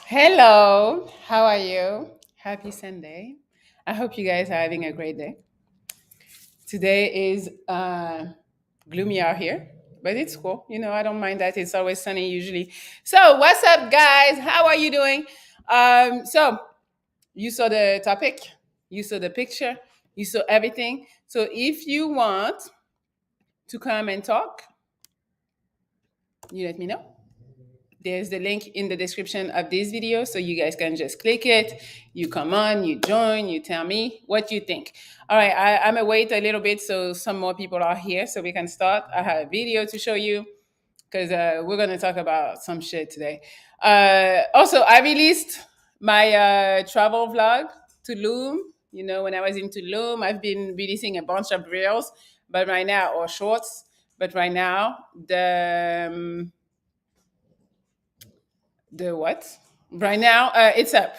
Hello, how are you? Happy Sunday. I hope you guys are having a great day. Today is gloomy out here, but it's cool. I don't mind that. It's always sunny usually. So, what's up, guys? How are you doing? So, you saw the topic, you saw the picture, you saw everything. So, if you want to come and talk, you let me know. There's the link in the description of this video, so you guys can just click it. You come on, you join, you tell me what you think. All right, I'm gonna wait a little bit so some more people are here so we can start. I have a video to show you because we're gonna talk about some shit today. Also, I released my travel vlog, Tulum. When I was in Tulum, I've been releasing a bunch of reels, but right now, or shorts, but right now, the what? Right now, it's up.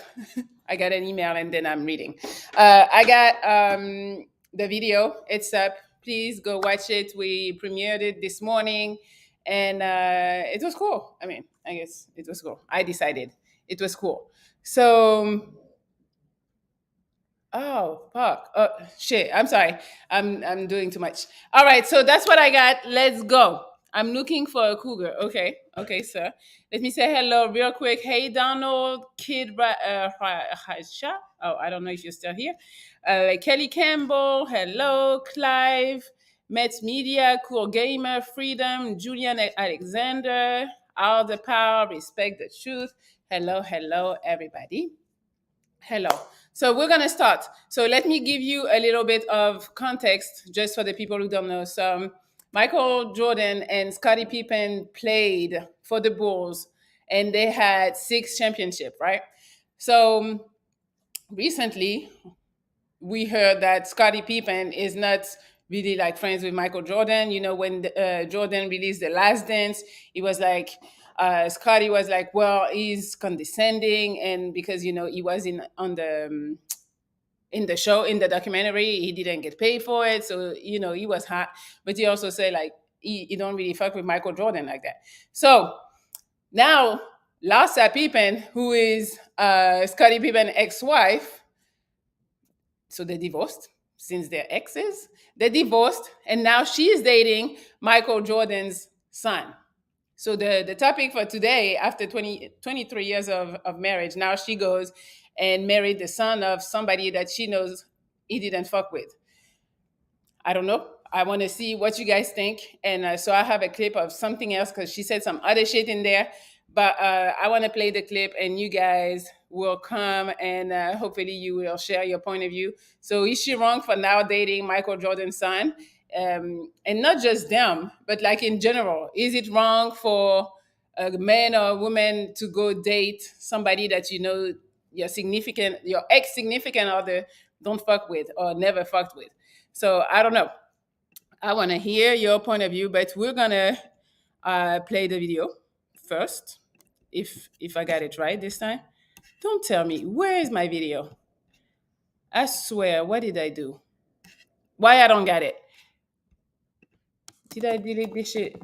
I got an email and then I'm reading. I got the video. It's up. Please go watch it. We premiered it this morning and it was cool. I mean, I guess it was cool. I decided it was cool. So, oh, fuck. Oh, shit. I'm sorry. I'm doing too much. All right. So that's what I got. Let's go. I'm looking for a cougar. Okay. Okay, sir. Let me say hello real quick. Hey, Donald, Haisha. Oh, I don't know if you're still here. Kelly Campbell. Hello, Clive. Mets Media, Cool Gamer, Freedom, Julian Alexander, All the Power, Respect the Truth. Hello, hello, everybody. Hello. So we're gonna start. So let me give you a little bit of context just for the people who don't know. So Michael Jordan and Scottie Pippen played for the Bulls and they had 6 championships, right? So recently we heard that Scottie Pippen is not really like friends with Michael Jordan. When Jordan released The Last Dance, it was like Scottie was like, well, he's condescending, and because he was in the show, in the documentary, he didn't get paid for it, so he was hot. But he also said like he don't really fuck with Michael Jordan like that. So now Larsa Pippen, who is Scottie Pippen's ex-wife, so they divorced since they're exes. They divorced, and now she's dating Michael Jordan's son. So the topic for today, after 23 years of marriage, now she goes and married the son of somebody that she knows he didn't fuck with. I don't know. I want to see what you guys think. And so I have a clip of something else because she said some other shit in there. But I want to play the clip and you guys will come and hopefully you will share your point of view. So is she wrong for now dating Michael Jordan's son? And not just them, but like in general, is it wrong for a man or a woman to go date somebody that your ex significant other don't fuck with or never fucked with? So I don't know. I want to hear your point of view, but we're gonna play the video first. If I got it right this time, don't tell me where is my video. I swear, what did I do? Why I don't get it? Did I delete this shit?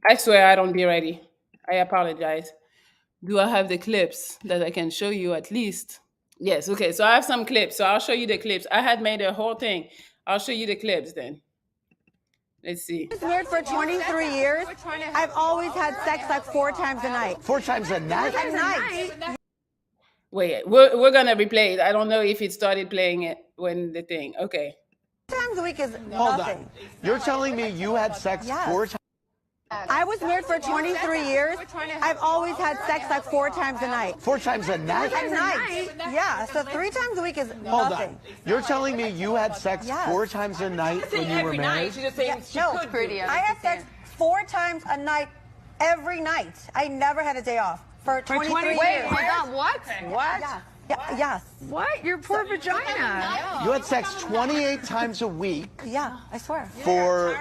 I swear I don't be ready. I apologize. Do I have the clips that I can show you at least? Yes. Okay. So I have some clips. So I'll show you the clips. I had made a whole thing. I'll show you the clips then. Let's see. I was married for 23 years. I've always had sex like 4 times a night. 4 times a night? A night. Wait, we're gonna replay it. I don't know if it started playing it when the thing. Okay. 4 times a week is Hold nothing. on. You're telling me you had sex Yes. 4 times? I was married for 23 years. I've always had sex like 4 times a night. 4 times a night? A night. Yeah. So 3 times a week is Hold nothing. on. You're telling me you had sex Yes. 4 times a night when you were married? No, I have sex 4 times a night every night. I never had a day off for 23 years. My God, what? What? Yeah. Yes. What? Your poor vagina. You had sex 28 times a week Yeah. I swear. for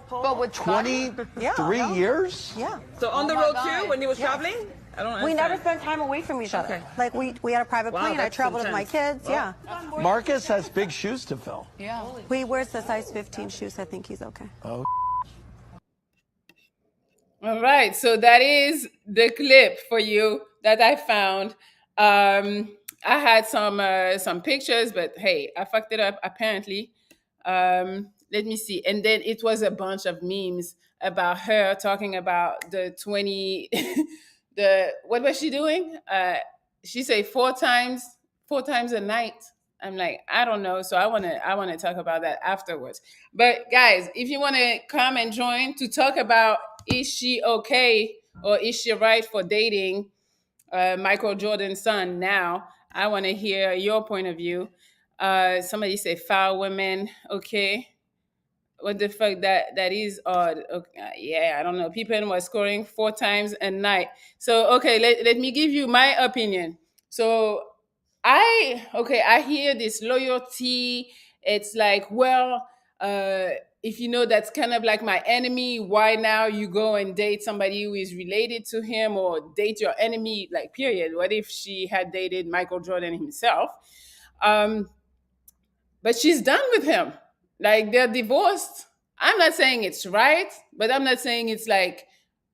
But with 23 years? Yeah. So on the road too, when he was traveling? I don't We understand. never spent time away from each other. Okay. Like we had a private Wow, plane. I that's traveled with my intense. kids. Yeah. Marcus has big shoes to fill. He wears the size 15 shoes. I think he's okay. Oh, All right. So that is the clip for you that I found. Um, I had some pictures, but hey, I fucked it up apparently. Let me see. And then it was a bunch of memes about her talking about the 20 the what was she doing? She said four times a night. I'm like, I don't know. So I wanna talk about that afterwards. But guys, if you wanna come and join to talk about is she okay or is she right for dating Michael Jordan's son now, I want to hear your point of view. Somebody say foul women. Okay, what the fuck that is odd. Okay, yeah, I don't know. Pippen was scoring four times a night. So okay, let me give you my opinion. So I hear this loyalty. It's like, well, if you know that's kind of like my enemy, why now you go and date somebody who is related to him or date your enemy? Like, period. What if she had dated Michael Jordan himself? Um, but she's done with him. Like, they're divorced. I'm not saying it's right, but I'm not saying it's like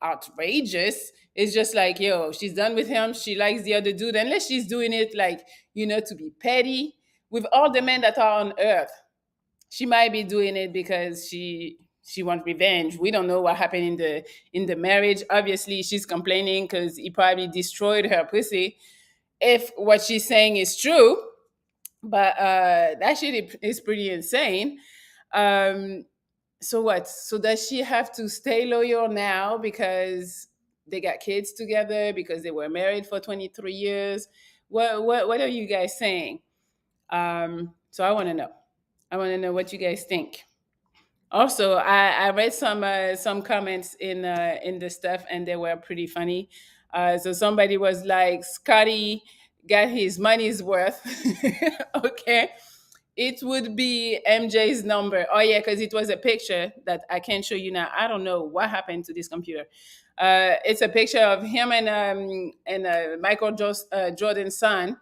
outrageous. It's just like, yo, she's done with him. She likes the other dude, unless she's doing it like, to be petty. With all the men that are on earth, she might be doing it because she wants revenge. We don't know what happened in the marriage. Obviously, she's complaining because he probably destroyed her pussy. If what she's saying is true, but that shit is pretty insane. Um, so what? So does she have to stay loyal now because they got kids together because they were married for 23 years? What are you guys saying? So I want to know. I want to know what you guys think. Also, I read some comments in the stuff, and they were pretty funny. So somebody was like, Scotty got his money's worth. Okay, it would be MJ's number. Oh yeah, because it was a picture that I can't show you now. I don't know what happened to this computer. It's a picture of him and Jordan's son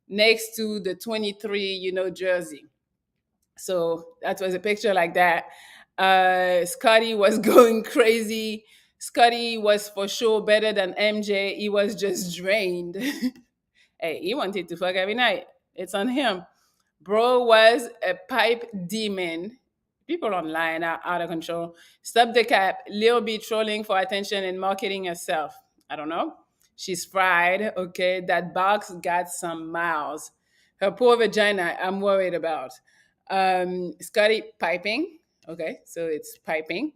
next to the 23, jersey. So that was a picture like that. Scotty was going crazy. Scotty was for sure better than MJ. He was just drained. Hey, he wanted to fuck every night. It's on him. Bro was a pipe demon. People online are out of control. Stop the cap. Lil be trolling for attention and marketing herself. I don't know. She's fried. Okay. That box got some miles. Her poor vagina, I'm worried about. Scotty piping. Okay. So it's piping.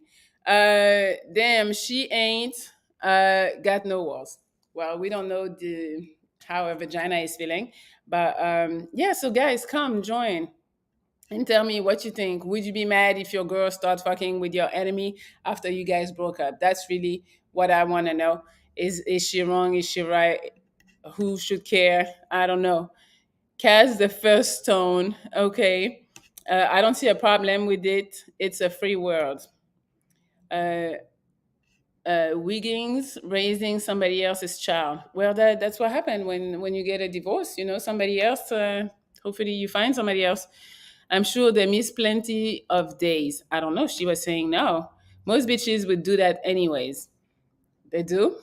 Damn, she ain't got no walls. Well, we don't know how her vagina is feeling. But yeah, so guys, come join and tell me what you think. Would you be mad if your girl starts fucking with your enemy after you guys broke up? That's really what I want to know. Is she wrong? Is she right? Who should care? I don't know. Cast the first stone. Okay. I don't see a problem with it. It's a free world. Uh, Wiggins raising somebody else's child. Well, that's what happened when you get a divorce. Somebody else. Hopefully, you find somebody else. I'm sure they miss plenty of days. I don't know. She was saying no. Most bitches would do that anyways. They do.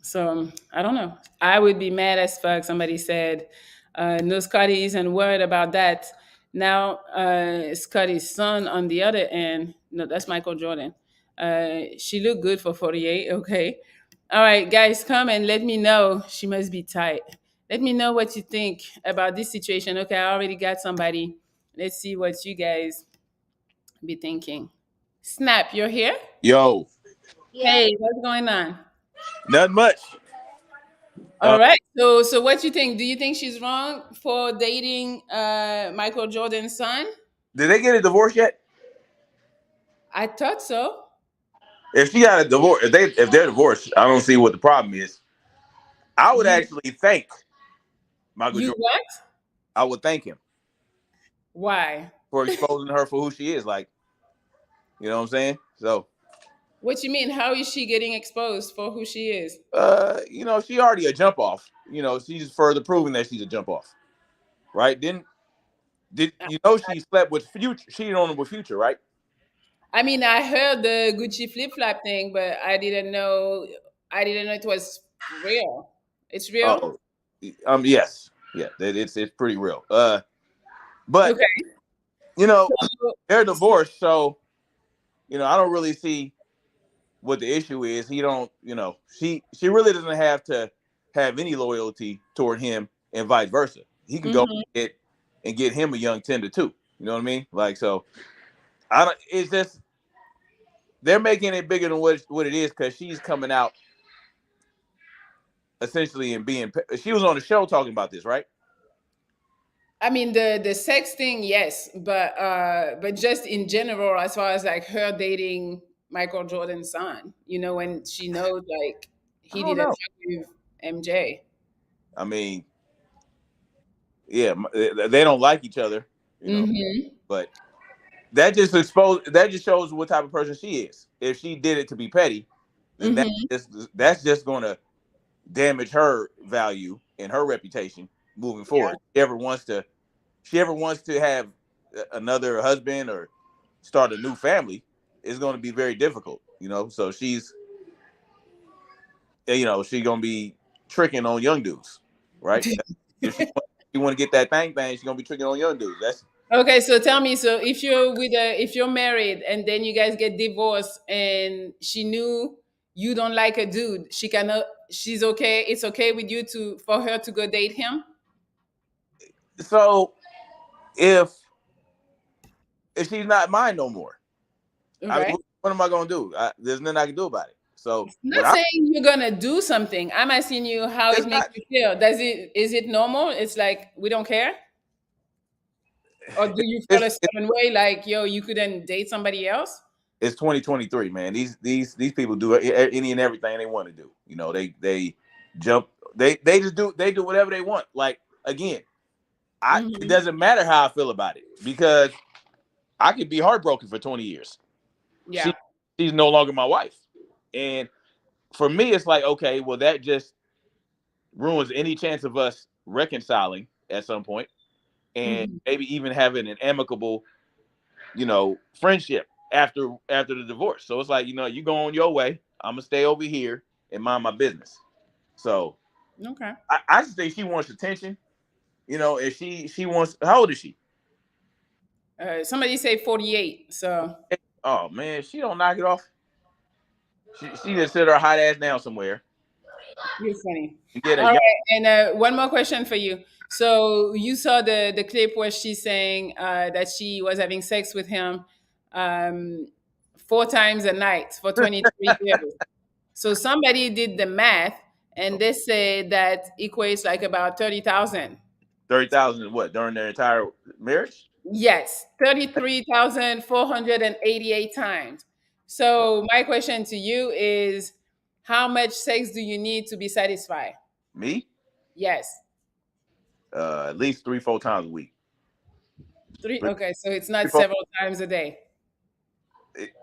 So I don't know. I would be mad as fuck. Somebody said, no, Scotty isn't worried about that. Now, Scotty's son on the other end, no, that's Michael Jordan. She looked good for 48. Okay. All right, guys, come and let me know. She must be tight. Let me know what you think about this situation. Okay, I already got somebody. Let's see what you guys be thinking. Snap, you're here? Yo, Hey, what's going on? nothing much. All right. So what you think? Do you think she's wrong for dating Michael Jordan's son? Did they get a divorce yet? I thought so. If she got a divorce, if they're divorced, I don't see what the problem is. I would You actually thank Michael you Jordan. what? I would thank him Why? for exposing her for who she is. Like, you know what I'm saying? So, What you mean? How is she getting exposed for who she is? she already a jump off. She's further proving that she's a jump off, right? Did she slept with Future? Cheated on him with Future, right? I mean, I heard the Gucci flip flop thing, but I didn't know. I didn't know it was real. It's real. Oh, Yes, yeah, it's pretty real. But Okay. you know, So, they're divorced, so I don't really see what the issue is. He don't, she really doesn't have to have any loyalty toward him, and vice versa. He can go mhm. and get him a young tender too. You know what I mean? Like, so I don't. It's just they're making it bigger than what it is because she's coming out essentially and being. She was on the show talking about this, right? I mean the sex thing, yes, but just in general, as far as like her dating Michael Jordan's son, when she knows like I he don't didn't know. fuck with MJ. I mean, yeah, they don't like each other, Hmm. but that just shows what type of person she is. If she did it to be petty, then Hmm. that's just going to damage her value and her reputation moving Yeah. forward. She ever wants to have another husband or start a new family, it's going to be very difficult. So she's going to be tricking on young dudes, right? If she want to get that thing, she's going to be tricking on young dudes. That's Okay, so tell me, so if you're married and then you guys get divorced and she knew you don't like a dude, she's okay. It's okay with you for her to go date him, so if she's not mine no more, I mean, right? what am I going to do? There's nothing I can do about it. So Not saying you're gonna do something. I'm asking you how it it's makes not. you feel. Is it normal? It's like we don't care? Or do you feel a It's certain way like, yo, you couldn't date somebody else? it's 2023, man. These people do any and everything they want to do. They jump. They just do whatever they want. Like, again, it Hmm. doesn't matter how I feel about it because I could be heartbroken for 20 years. Yeah. She's no longer my wife, and for me, it's like, okay, well, that just ruins any chance of us reconciling at some point, and Hmm. maybe even having an amicable, friendship after the divorce. So it's like, you go on your way. I'm gonna stay over here and mind my business. So Okay. I just think she wants attention. If she wants, how old is she? Somebody say 48. So Oh man, she don't knock it off. She just sit her hot ass down somewhere you're funny. and get a All young. right, and one more question for you. So you saw the clip where she's saying that she was having sex with him um, 4 times a night for 23 years. So somebody did the math, and they say that equates like about 30,000. 30,000 what during their entire marriage? Yes, 33,488 times. So my question to you is, how much sex do you need to be satisfied? Me? Yes. At least 3-4 times a week. Three. Three, Okay, so it's not 4, several times a day.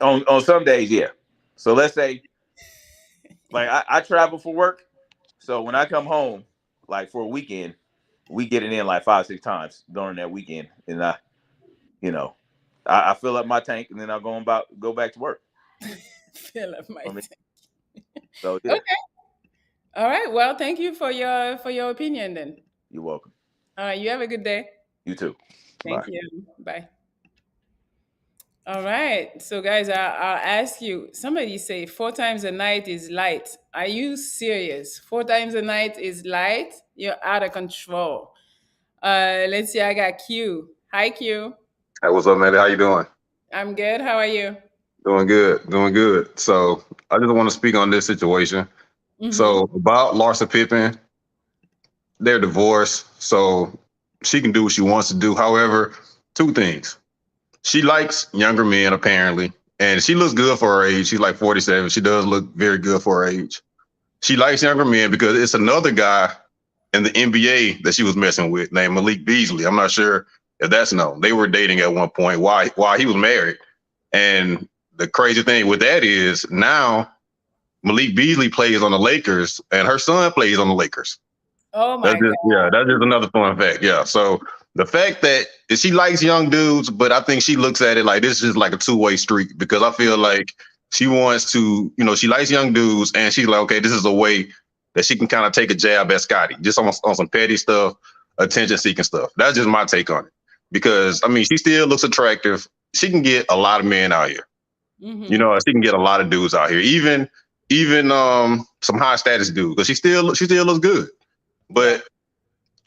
on some days, yeah. So let's say, like, I travel for work. So when I come home, like for a weekend, we get it in like 5-6 times during that weekend, and you know, I fill up my tank, and then I'll go back to work. Fill up my I mean, tank. so yeah, Okay. All right. Well, thank you for your opinion then. you're welcome. All right. You have a good day. You too. Bye. Thank you. Bye. All right. So, guys, I'll ask you. Somebody say 4 times a night is light. Are you serious? 4 times a night is light? You're out of control. Let's see. I got Q. Hi, Q. Hey, what's up, man? How you doing? I'm good. How are you? Doing good, doing good. So I just want to speak on this situation. Mm-hmm. So about Larsa Pippen, they're divorced, so she can do what she wants to do. However, two things. She likes younger men, apparently, and she looks good for her age. She's like 47. She does look very good for her age. She likes younger men because it's another guy in the NBA that she was messing with named Malik Beasley. I'm not sure if that's known. They were dating at one point while he was married. And the crazy thing with that is now Malik Beasley plays on the Lakers and her son plays on the Lakers. Oh my God. That's just another fun fact. Yeah. So the fact that she likes young dudes, but I think she looks at it like this is like a two-way street because I feel like she wants to, she likes young dudes and she's like, okay, this is a way that she can kind of take a jab at Scottie, just on some petty stuff, attention-seeking stuff. That's just my take on it. Because, I mean, she still looks attractive. She can get a lot of men out here. Mm-hmm. You know, she can get a lot of dudes out here. Even some high-status dudes. Because she still looks good. But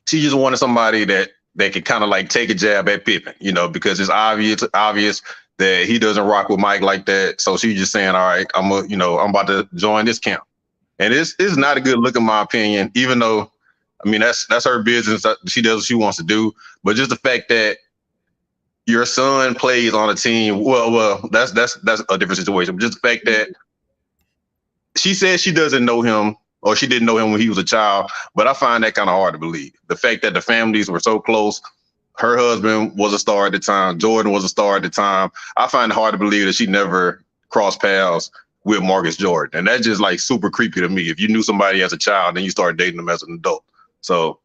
she just wanted somebody that could kind of like take a jab at Pippen, you know, because it's obvious that he doesn't rock with Mike like that. So she's just saying, all right, I'm about to join this camp. And it's not a good look in my opinion, even though, I mean, that's her business. She does what she wants to do. But just the fact that your son plays on a team, well, that's a different situation. But just the fact that she says she doesn't know him, or she didn't know him when he was a child, but I find that kind of hard to believe. The fact that the families were so close, her husband was a star at the time, Jordan was a star at the time. I find it hard to believe that she never crossed paths with Marcus Jordan. And that's just like super creepy to me. If you knew somebody as a child, then you start dating them as an adult. So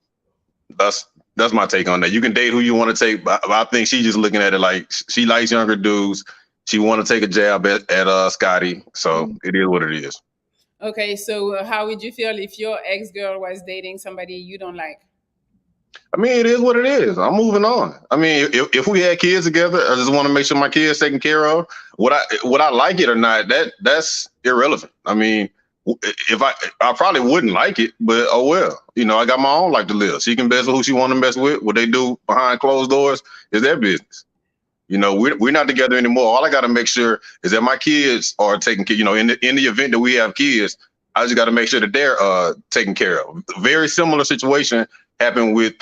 that's my take on that. You can date who you want to take, but I think she's just looking at it like she likes younger dudes. She want to take a jab at Scottie. So it is what it is. Okay, so how would you feel if your ex-girl was dating somebody you don't like? I mean, it is what it is. I'm moving on. I mean, if we had kids together, I just want to make sure my kids taken care of. Would I like it or not? That's irrelevant. I mean, if I probably wouldn't like it, but oh well. You know, I got my own life to live. She can mess with who she want to mess with. What they do behind closed doors is their business. You know, we're not together anymore. All I got to make sure is that my kids are taken care. You know, in the event that we have kids, I just got to make sure that they're taken care of. Very similar situation happened with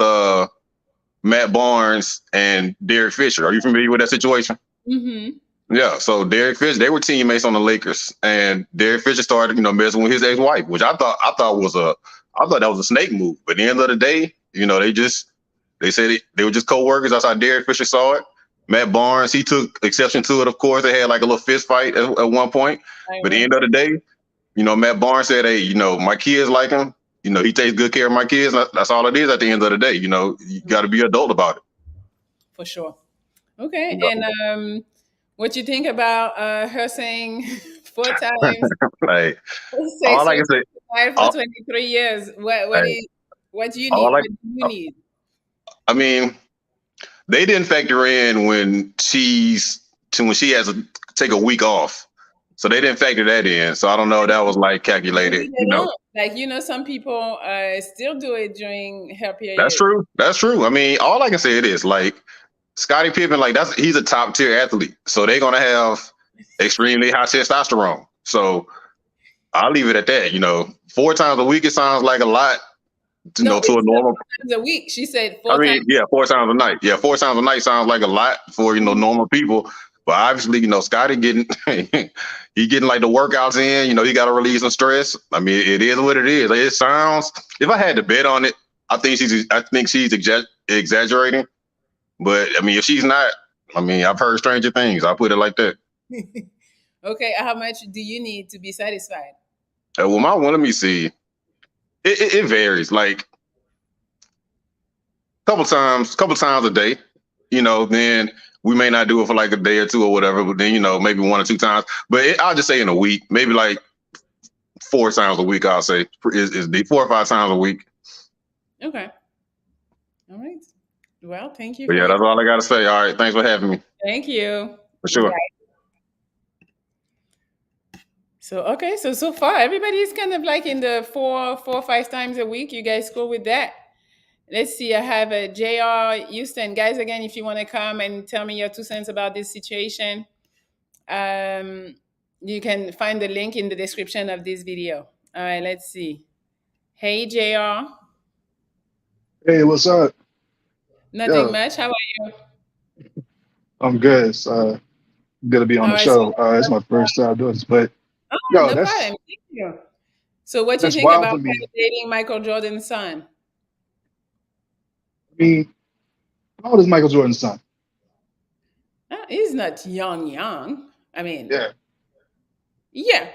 Matt Barnes and Derek Fisher. Are you familiar with that situation? Mm-hmm. Yeah. So Derek Fisher, they were teammates on the Lakers, and Derek Fisher started, messing with his ex-wife, which I thought that was a snake move. But at the end of the day, they said they were just co-workers. That's how Derek Fisher saw it. Matt Barnes, he took exception to it, of course. They had like a little fist fight at one point. But at the end of the day, Matt Barnes said, hey, my kids like him. He takes good care of my kids. That's all it is at the end of the day. You got to be adult about it. For sure. Okay. And what you think about her saying 4 times? Like, all I can say, for 23 years. What do you need? I mean, they didn't factor in when she has to take a week off. So they didn't factor that in. So I don't know if that was like calculated. Like, some people still do it during her period. That's true. I mean, all I can say it is like Scottie Pippen, like he's a top tier athlete. So they're gonna have extremely high testosterone. So I'll leave it at that. 4 times a week, it sounds like a lot. To a normal 4 times a week. She said 4 times. 4 times a night. Yeah, 4 times a night sounds like a lot for normal people. But obviously, Scottie getting he getting like the workouts in. He got to release some stress. I mean, it is what it is. It sounds. If I had to bet on it, I think she's exaggerating. But I mean, if she's not, I mean, I've heard stranger things. I'll put it like that. Okay, how much do you need to be satisfied? Well, let me see. It varies. Like couple times a day. Then we may not do it for like a day or two or whatever. But then maybe 1 or 2 times. But I'll just say in a week, maybe like 4 times a week. I'll say is the 4 or 5 times a week. Okay. All right. Well, thank you. But yeah, that's all I got to say. All right, thanks for having me. Thank you. For sure. Right. So far everybody's kind of like in the 4 or 5 times a week. You guys cool with that? Let's see. I have a JR Houston. Guys, again, if you want to come and tell me your 2 cents about this situation, you can find the link in the description of this video. All right, let's see. Hey, JR. Hey, what's up? Nothing much. How are you? I'm good. It's good to be on the show. It's my first time doing this, but no problem. Thank you. So what do you think about dating Michael Jordan's son? I mean, how old is Michael Jordan's son? He's not young. I mean, yeah.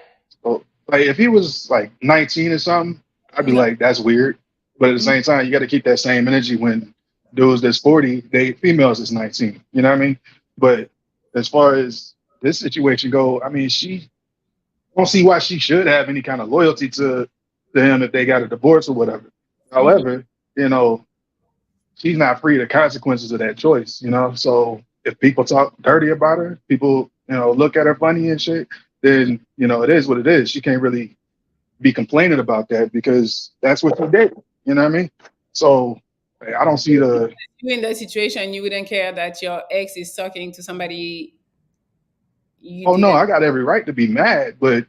So, like, if he was like 19 or something, I'd be like, that's weird. But at the same time, you got to keep that same energy when dudes that's 40 date females that's 19. You know what I mean? But as far as this situation go, I mean, I don't see why she should have any kind of loyalty to to him if they got a divorce or whatever. Mhm. However, you know, she's not free of the consequences of that choice, you know. So if people talk dirty about her, people, you know, look at her funny and shit, then, you know, it is what it is. She can't really be complaining about that because that's what she did. You know what I mean? So I don't see the. You in that situation, you wouldn't care that your ex is talking to somebody you Oh no, didn't. I got every right to be mad, but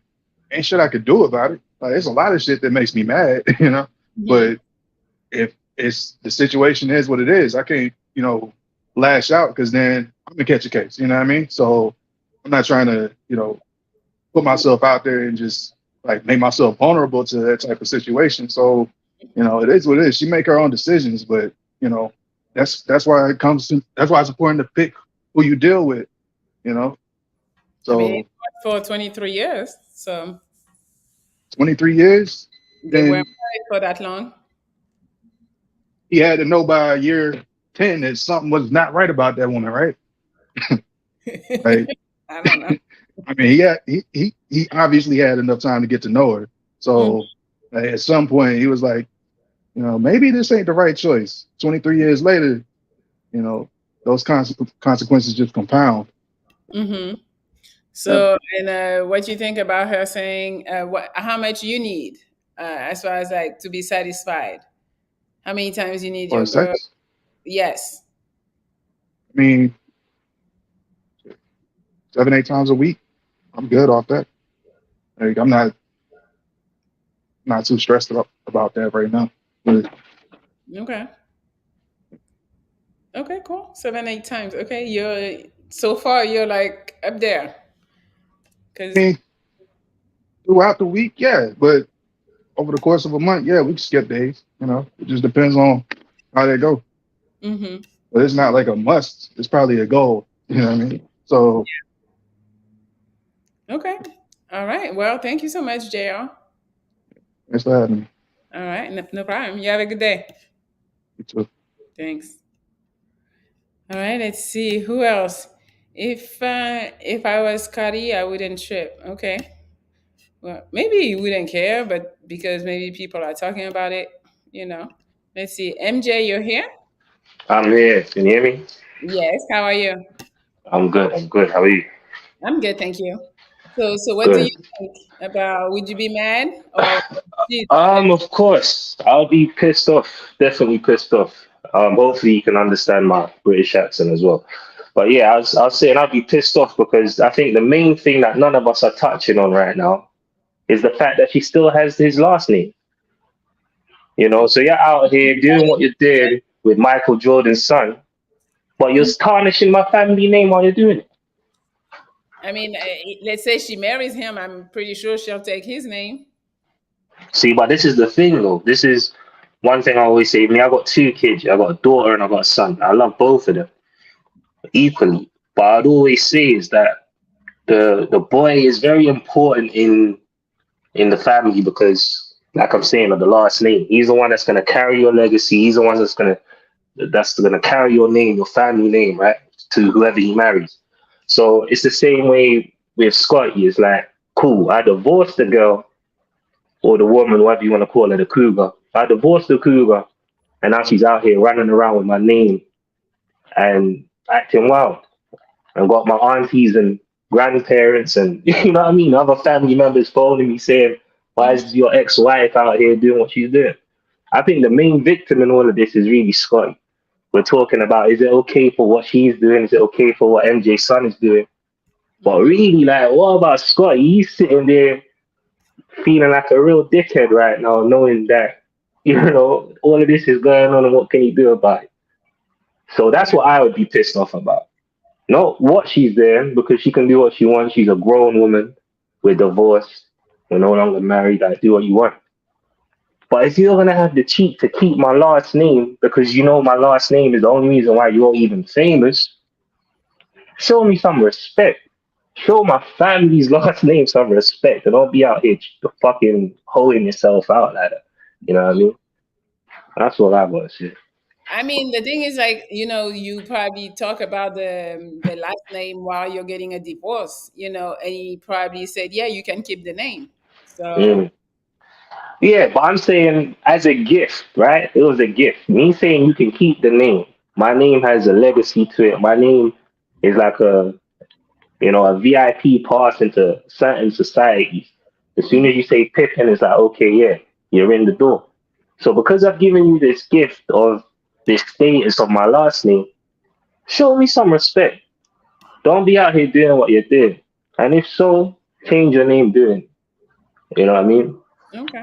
ain't shit I could do about it. Like, there's a lot of shit that makes me mad, you know. Mhm. But if it's the situation is what it is, I can't, you know, lash out because then I'm gonna catch a case. You know what I mean? So I'm not trying to, you know, put myself out there and just like make myself vulnerable to that type of situation. So, you know, it is what it is. She make her own decisions, but you know, that's why it comes to that's why it's important to pick who you deal with, you know. I mean, it So was for 23 years, so 23 years, they were then married for that long. he had to know by year 10 that something was not right about that woman, right? Like, I don't know. I mean, he obviously had enough time to get to know her. Mhm. So at some point, he was like, you know, maybe this ain't the right choice. 23 years later, you know, those consequences just compound. Mhm. Yeah. So, and what you think about her saying how much you need as far as like to be satisfied? How many times you need Or your girl? sex. Yes. I mean, 7, 8 times a week, I'm good off that. Like, I'm not too stressed about that right now. But Okay. Okay. Cool. 7, 8 times. Okay. You're so far. You're like up there. I Cause mean, throughout the week, yeah. But over the course of a month, yeah, we can skip days. You know, it just depends on how they go. hmm But it's not like a must. It's probably a goal. You know what I mean? So Okay. All right. Well, thank you so much, JR. that's what happened. All right. No, no problem. You have a good day. Thanks. All right. Let's see who else. If I was Scotty, I wouldn't trip. Okay. Well, maybe you wouldn't care, but because maybe people are talking about it, you know. Let's see. MJ, you're here? I'm here. Can you hear me? Yes. How are you? I'm good. I'm good. How are you? I'm good, thank you. So what do you Good. think about? Would you be mad or cheat? Of course, I'll be pissed off. Definitely pissed off. Hopefully you can understand my British accent as well. But yeah, I was saying I'll be pissed off because I think the main thing that none of us are touching on right now is the fact that she still has his last name. You know, so you're out here doing what you did with Michael Jordan's son, but you're tarnishing my family name while you're doing it. I mean, let's say she marries him. I'm pretty sure she'll take his name. See, but this is the thing though. This is one thing I always say. Me, I got two kids. I got a daughter and I got a son. I love both of them equally. But I'd always say is that the boy is very important in the family because, like I'm saying, of the last name. He's the one that's gonna carry your legacy. He's the one that's gonna carry your name, your family name, right, to whoever he marries. So it's the same way with Scotty. It's like, cool. I divorced the girl or the woman, whatever you want to call her, the cougar. I divorced the cougar, and now she's out here running around with my name and acting wild. I've got my aunties and grandparents and you know what I mean, other family members phoning me saying, "Why Mhm. is your ex-wife out here doing what she's doing?" I think the main victim in all of this is really Scotty. We're talking about is it okay for what she's doing? Is it okay for what MJ's son is doing? But Mhm. really, like, what about Scotty? He's sitting there feeling like a real dickhead right now, knowing that, all of this is going on and what can you do about it? So that's what I would be pissed off about. Not what she's doing, because she can do what she wants. She's a grown woman. We're divorced. We're no longer married. Like, do what you want. But if you're going to have the cheek to keep my last name because you know my last name is the only reason why you're even famous, show me some respect. Show my family's last name some respect and don't be out here fucking holding yourself out like that. You know what I mean? That's what I want to say. I mean, the thing is, like, you probably talk about the last name while you're getting a divorce, and he probably said, "Yeah, you can keep the name." So Mm. Yeah, but I'm saying as a gift, right? It was a gift. Me saying you can keep the name. My name has a legacy to it. My name is like a VIP pass into certain societies. As soon as you say Pippen, it's like, okay, yeah, you're in the door. So because I've given you this gift of this status of my last name, show me some respect. Don't be out here doing what you're doing. And if so, change your name doing. You know what I mean? Okay.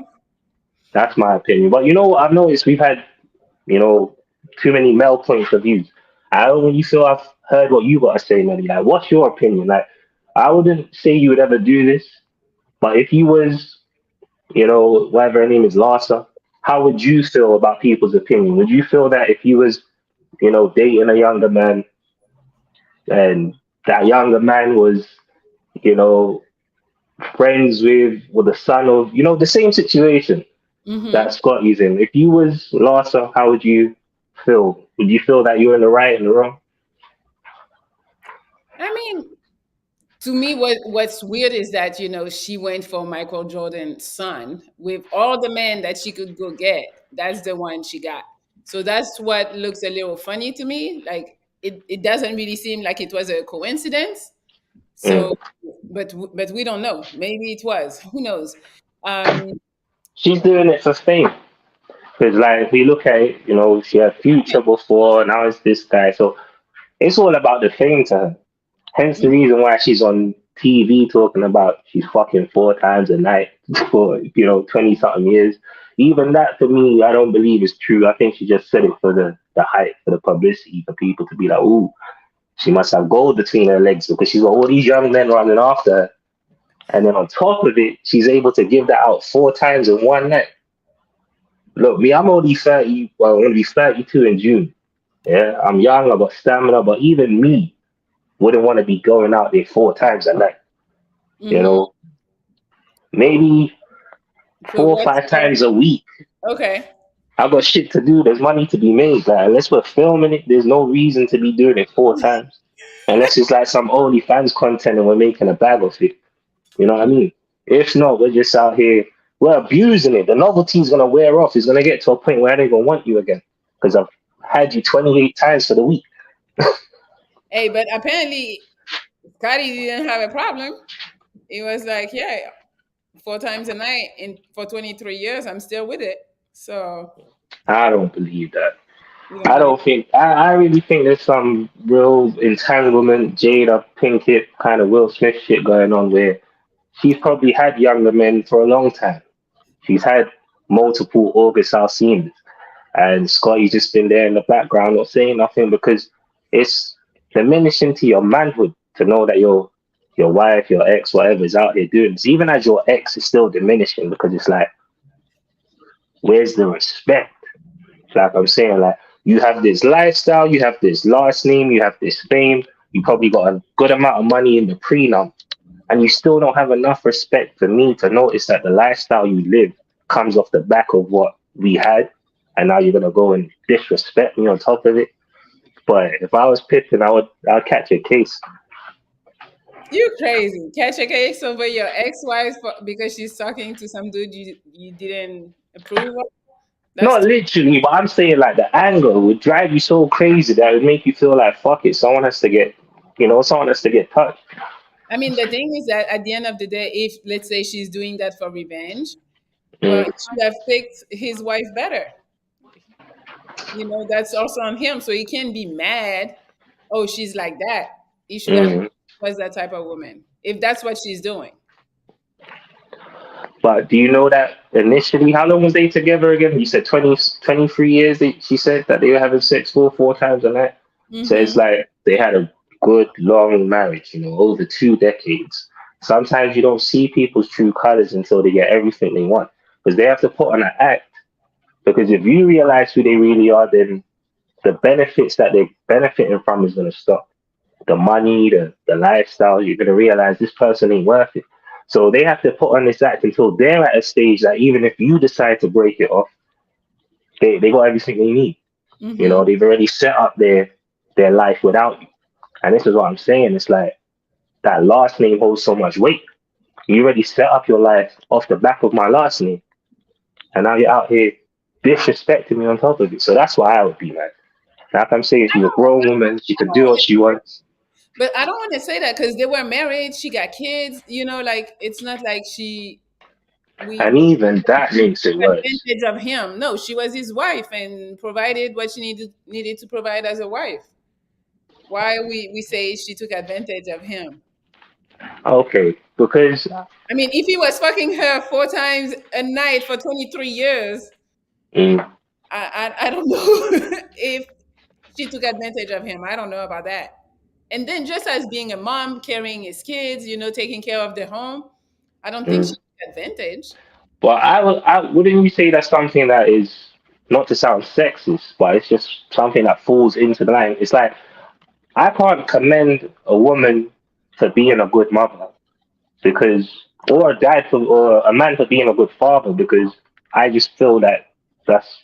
That's my opinion. But you know what I've noticed? We've had, you know, too many male points of views. I don't really feel I've heard what you got to say, Melly. Like, what's your opinion? Like, I wouldn't say you would ever do this, but if you was, whatever her name is, Larsa, how would you feel about people's opinion? Would you feel that if you was, dating a younger man and that younger man was, you know, friends with the son of, the same situation that Scotty's in. If you was Larsa, how would you feel? Would you feel that you're in the right and the wrong? I mean, to me, what's weird is that she went for Michael Jordan's son with all the men that she could go get. That's the one she got. So that's what looks a little funny to me. Like it doesn't really seem like it was a coincidence. Mm. So, but we don't know. Maybe it was. Who knows? Um, She's doing it for fame. Because, like, if we look at it, she had Future before, now it's this guy. So it's all about the fame to her. Hence the reason why she's on TV talking about she's fucking 4 times a night for, 20 something years. Even that, for me, I don't believe is true. I think she just said it for the hype, for the publicity, for people to be like, ooh, she must have gold between her legs because she's got all these young men running after her. And then on top of it, she's able to give that out 4 times in one night. Look, me, I'm only 30, well, I'm going to be 32 in June. Yeah, I'm young, I've got stamina, but even me wouldn't want to be going out there 4 times a night. You know, maybe so 4 or 5 times a week. Okay. I've got shit to do. There's money to be made. Like, unless we're filming it, there's no reason to be doing it 4 times. Unless it's like some OnlyFans content and we're making a bag of it. You know what I mean? If not, we're just out here, we're abusing it. The novelty's going to wear off. It's going to get to a point where I don't even want you again because I've had you 28 times for the week. Hey, but apparently Scottie didn't have a problem. He was like, yeah, 4 times a night for 23 years, I'm still with it. So I don't believe that. you don't I believe don't think, I really think there's some real entanglement, Jada Pinkett kind of Will Smith shit going on where she's probably had younger men for a long time. She's had multiple August Alcinas, and Scotty's just been there in the background, not saying nothing because it's diminishing to your manhood to know that your wife, your ex, whatever is out here doing this. Even as your ex is still diminishing because it's like, where's the respect? Like I'm saying, like you have this lifestyle, you have this last name, you have this fame, you probably got a good amount of money in the prenup, and you still don't have enough respect for me to notice that the lifestyle you live comes off the back of what we had, and now you're gonna go and disrespect me on top of it. But if I was Pippen, I'd catch a case. you crazy. Catch a case over your ex-wife because she's talking to some dude you didn't approve of. That's Not literally, but I'm saying like the anger would drive you so crazy that it would make you feel like fuck it, someone has to get touched. I mean, the thing is that at the end of the day, if let's say she's doing that for revenge, well, he Mm, should have picked his wife better. That's also on him. So he can't be mad. Oh, she's like that. He should have mm. was that type of woman. If that's what she's doing. But do you know that initially, how long was they together again? You said 20, 23 years. She said that they were having sex 4 times a night. So it's like they had a good long marriage, over 2 decades. Sometimes you don't see people's true colors until they get everything they want because they have to put on an act. Because if you realize who they really are, then the benefits that they're benefiting from is going to stop. The money, the lifestyle, you're going to realize this person ain't worth it. So they have to put on this act until they're at a stage that even if you decide to break it off, they got everything they need. They've already set up their life without you. And this is what I'm saying. It's like that last name holds so much weight. You already set up your life off the back of my last name. and now you're out here disrespecting me on top of it. So that's why I would be like. Like I'm saying, she's a grown woman. She can do what she wants. But I don't want to say that because they were married. She got kids. You know, like it's not like we And even that makes it took worse. advantage of him. No, she was his wife and provided what she needed to provide as a wife. Why we say she took advantage of him? Okay, because I mean, if he was fucking her 4 times a night for 23 years, mm, I don't know if she took advantage of him. I don't know about that. And then just as being a mom, carrying his kids, you know, taking care of the home, I don't think she mm. took advantage. But I wouldn't you say that's something that is not to sound sexist, but it's just something that falls into the line. It's like I can't commend a woman for being a good mother because, or a dad for, or a man for being a good father because I just feel that that's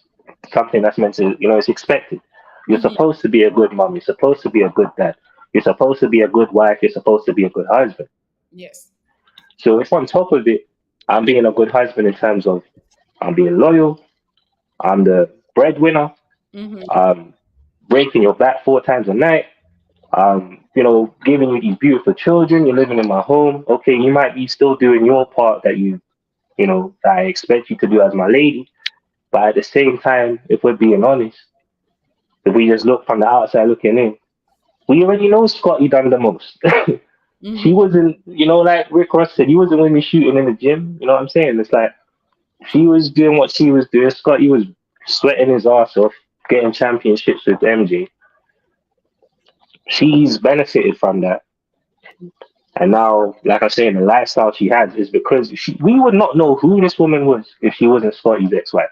something that's meant to, it's expected. You're Hmm. supposed to be a good mom. You're supposed to be a good dad. You're supposed to be a good wife. You're supposed to be a good husband. Yes. So if on top of it, I'm being a good husband in terms of I'm being loyal, I'm the breadwinner, Hmm. um, breaking your back 4 times a night, giving you these beautiful children, you're living in my home. Okay, you might be still doing your part that I expect you to do as my lady. But at the same time, if we're being honest, if we just look from the outside looking in, we already know Scottie done the most. She Hmm. wasn't, like Rick Ross said, he wasn't with me shooting in the gym. You know what I'm saying? It's like she was doing what she was doing. Scottie was sweating his ass off, getting championships with MJ. She's benefited from that. And now, like I say, the lifestyle she has is because we would not know who this woman was if she wasn't Scottie's ex-wife.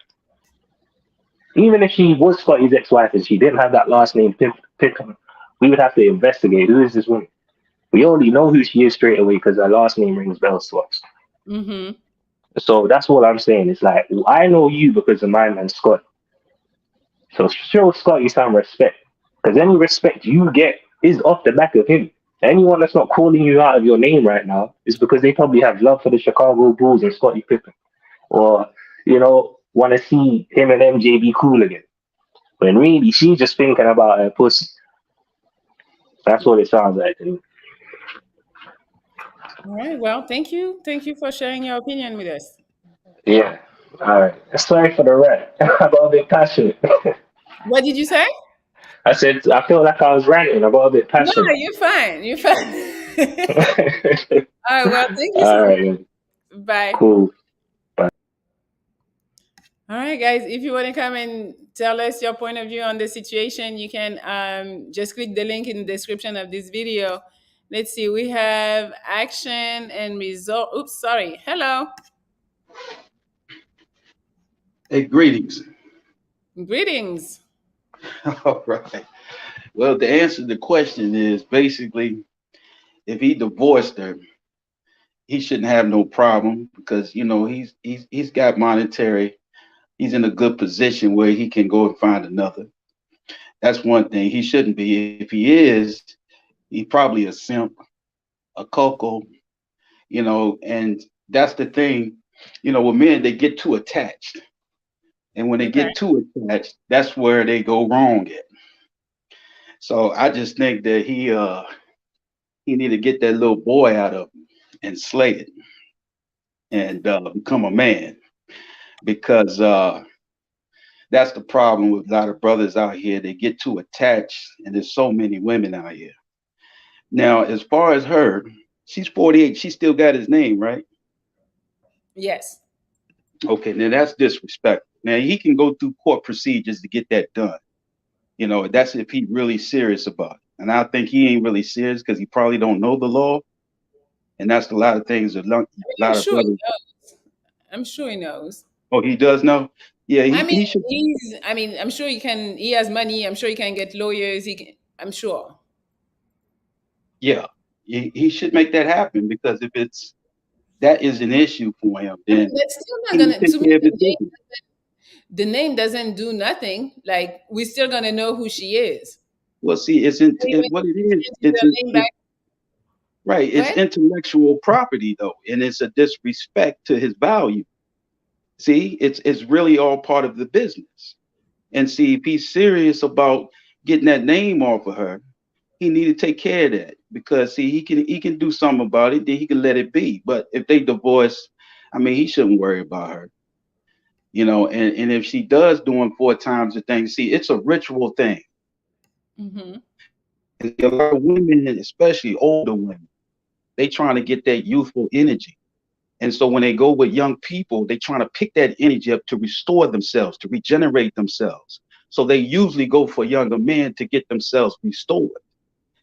Even if she was Scottie's ex-wife and she didn't have that last name Pippen, we would have to investigate who is this woman. We already know who she is straight away because her last name rings bells to us. Hmm. So that's all I'm saying. It's like I know you because of my man Scott. So show Scottie some respect because any respect you get is off the back of him. Anyone that's not calling you out of your name right now is because they probably have love for the Chicago Bulls and Scottie Pippen, or want to see him and MJ be cool again. When really she's just thinking about her pussy. That's what it sounds like to me. All right. Well, thank you. Thank you for sharing your opinion with us. Yeah. All right. Sorry for the rant. I got a bit passionate. What did you say? I said I feel like I was ranting. I got a bit No, passionate. you're fine. You're fine. All right. Well, thank you so All right. much. Bye. Cool. All right, guys. If you want to come and tell us your point of view on the situation, you can just click the link in the description of this video. Let's see. We have action and result. Oops, sorry. Hello. Hey, greetings. Greetings. All right. Well, to answer the question is basically if he divorced her, he shouldn't have no problem because he's got monetary. He's in a good position where he can go and find another. That's one thing. He shouldn't be. If he is, he's probably a simp, a coco, and that's the thing. With men, they get too attached. And when they Okay. get too attached, that's where they go wrong at. So I just think that he need to get that little boy out of him and slay it and become a man because that's the problem with a lot of brothers out here. They get too attached, and there's so many women out here. Now, as far as her, she's 48. She still got his name, right? Yes. Okay, now that's disrespectful. Now he can go through court procedures to get that done. That's if he really serious about it. And I think he ain't really serious because he probably don't know the law. And that's a lot of things. A lot I'm of sure he brothers. knows. I'm sure he knows. Oh, he does know. Yeah, I mean, he should. I'm sure he can. He has money. I'm sure he can get lawyers. I'm sure. Yeah, he should make that happen because if that is an issue for him, I mean, then that's still he not need gonna. to To take me, care of his business. the name doesn't do nothing. Like we're still gonna know who she is. Well, see, what it is. Change It's the name back. right. Go It's ahead. intellectual property though, and it's a disrespect to his value. See, it's really all part of the business. And see, if he's serious about getting that name off of her, he need to take care of that because see, he can do something about it. Then he can let it be. But if they divorce, I mean, he shouldn't worry about her. And if she does doing 4 times a thing, see, it's a ritual thing. Mm-hmm. And a lot of women, and especially older women, they trying to get that youthful energy. And so when they go with young people, they trying to pick that energy up to restore themselves, to regenerate themselves. So they usually go for younger men to get themselves restored.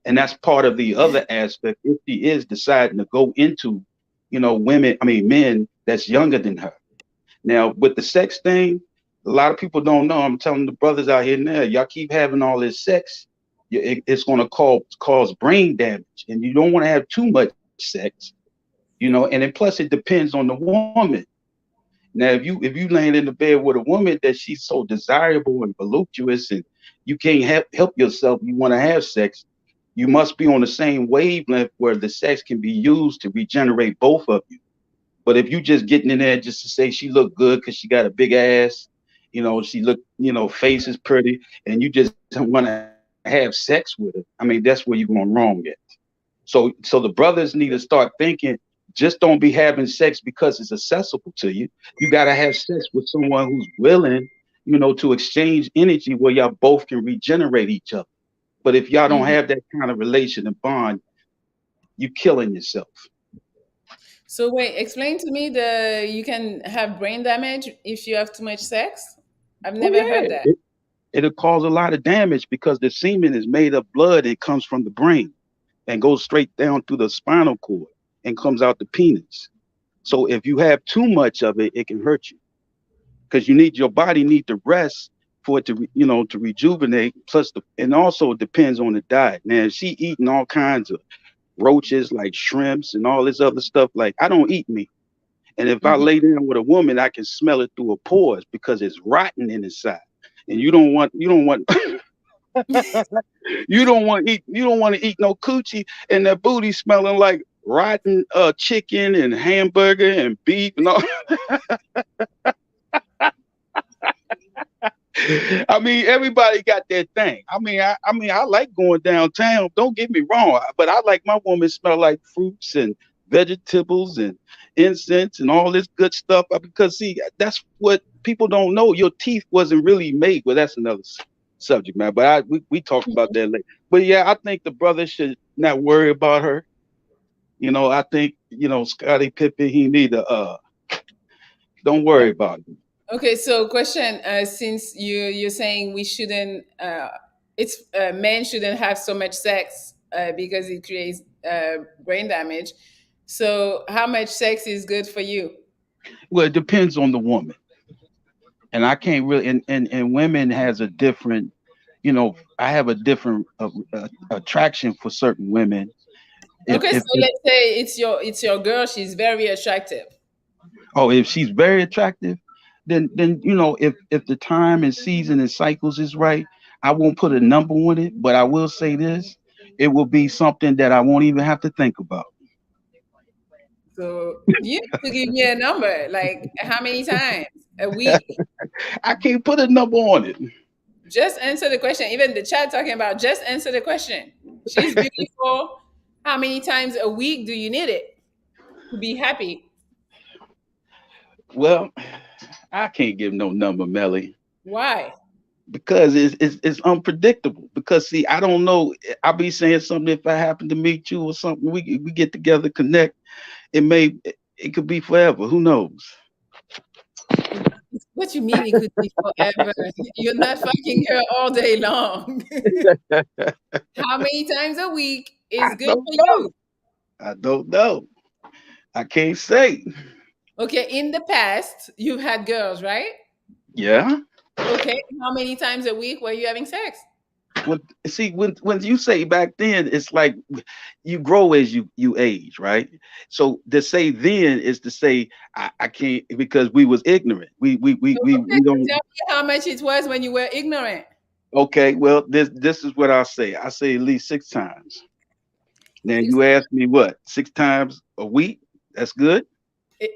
And that's part of the other aspect. If she is deciding to go into, men that's younger than her. Now, with the sex thing, a lot of people don't know. I'm telling the brothers out here now, y'all keep having all this sex, it's going to cause brain damage. And you don't want to have too much sex, and then plus it depends on the woman. Now, if you laying in the bed with a woman that she's so desirable and voluptuous and you can't help yourself, you want to have sex, you must be on the same wavelength where the sex can be used to regenerate both of you. But if you just getting in there just to say she look good because she got a big ass, she look, face is pretty, and you just want to have sex with her, I mean, that's where you're going wrong at. So the brothers need to start thinking, just don't be having sex because it's accessible to you. You got to have sex with someone who's willing, to exchange energy where y'all both can regenerate each other. But if y'all don't have that kind of relation and bond, you killing yourself. So wait, explain to me you can have brain damage if you have too much sex. I've Oh never yeah, heard that. it'll cause a lot of damage because the semen is made of blood. It comes from the brain and goes straight down through the spinal cord and comes out the penis. So if you have too much of it, it can hurt you because your body need to rest for it to to rejuvenate. Plus, and also it depends on the diet. Now, if she eating all kinds of roaches like shrimps and all this other stuff, like I don't eat meat. And if I lay down with a woman, I can smell it through her pores because it's rotten in inside. And you don't want to eat no coochie and that booty smelling like rotten chicken and hamburger and beef and all. I mean, everybody got their thing. I like going downtown. Don't get me wrong, but I like my woman smell like fruits and vegetables and incense and all this good stuff. Because see, that's what people don't know. Your teeth wasn't really made. Well, that's another subject, man. But we talked about that later. But yeah, I think the brother should not worry about her. I think Scottie Pippen. He need to don't worry about it. Okay, so question: since you're saying we shouldn't, it's men shouldn't have so much sex because it creates brain damage. So, how much sex is good for you? Well, it depends on the woman. And I can't really and women has a different, I have a different attraction for certain women. If Okay, so if, if let's say it's your girl. She's very attractive. oh, if she's very attractive, then if the time and season and cycles is right, I won't put a number on it, but I will say this: it will be something that I won't even have to think about. So you need to give me a number, like how many times a week? I can't put a number on it. Just answer the question. Even the chat talking about just answer the question. She's beautiful. How many times a week do you need it to be happy? Well, I can't give no number, Melly. Why? Because it's unpredictable. Because see, I don't know. I'll be saying something if I happen to meet you or something. We get together, connect. It could be forever. Who knows? What you mean it could be forever? You're not fucking her all day long. How many times a week is I good don't for know. you? I don't know. I can't say. Okay, in the past, you've had girls, right? Yeah. Okay, how many times a week were you having sex? When you say back then, it's like you grow as you age, right? So to say then is to say I can't because we was ignorant. Okay, We so don't. tell me how much it was when you were ignorant. Okay, well this is what I'll say. I say at least 6 times. Now Six. you ask me what 6 times a week? That's good.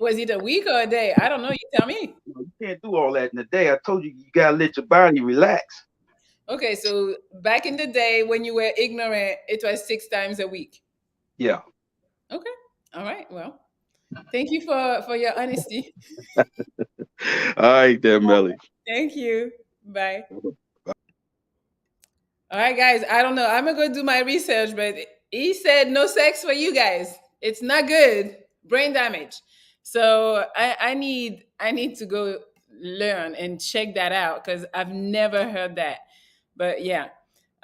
Was it a week or a day? I don't know. You tell me. You can't do all that in a day. I told you, you gotta let your body relax. Okay, so back in the day when you were ignorant, it was 6 times a week. Yeah. Okay. All right. Well, thank you for your honesty. All right, there, Melly. Thank you. Bye. All right, guys. I don't know. I'm gonna go do my research, but he said no sex for you guys. It's not good. Brain damage. So I need to go learn and check that out because I've never heard that. But yeah.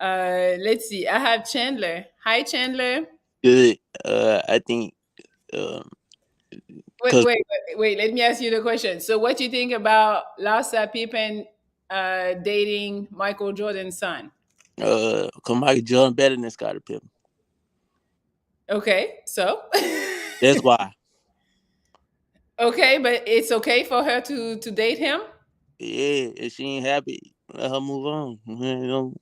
Let's see. I have Chandler. Hi, Chandler. Good. I think Wait, because wait, wait. Let me ask you the question. So, what do you think about Larsa Pippen dating Michael Jordan's son? Michael Jordan better than Scottie Pippen. Okay, so That's why. okay, but it's okay for her to date him. Yeah, if she ain't happy, let her move on. No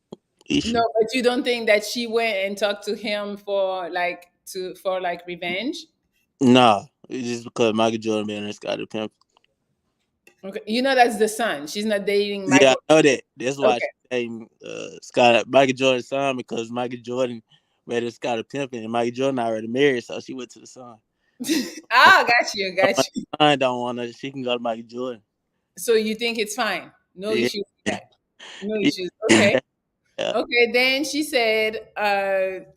issue. No, but you don't think that she went and talked to him for like revenge? Nah, it's just because Michael Jordan better than Scottie Pippen. Okay, you know that's the son. She's not dating Yeah, Michael. I know that. That's why Okay. she named Michael Jordan's son, because Michael Jordan better than Scottie Pippen, and Michael Jordan already married, so she went to the son. Got you. I don't want her. She can go to Michael Jordan. So you think it's fine? No Yeah. issues with that. No issues. Okay. Yeah. Okay, then she said,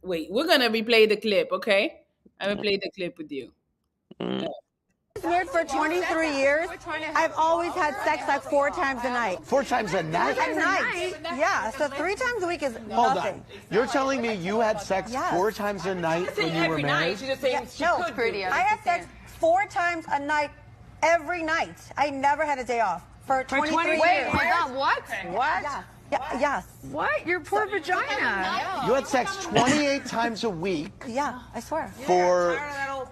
wait, we're gonna replay the clip, okay? I'm gonna play the clip with you. It's weird for 23 years. I've always had sex like 4 times a night. 4 times a night? A night? Yeah, so 3 times a week is Hold nothing. on. You're telling me you had sex Yes. 4 times a night when you were Every night. married? She's just saying she No, could. Pretty. I had sex 4 times a night every night. I never had a day off for 23 years. Wait, hold on. What? What? Yeah, yes. What? Your poor vagina. You had sex 28 times a week Yeah, I swear. for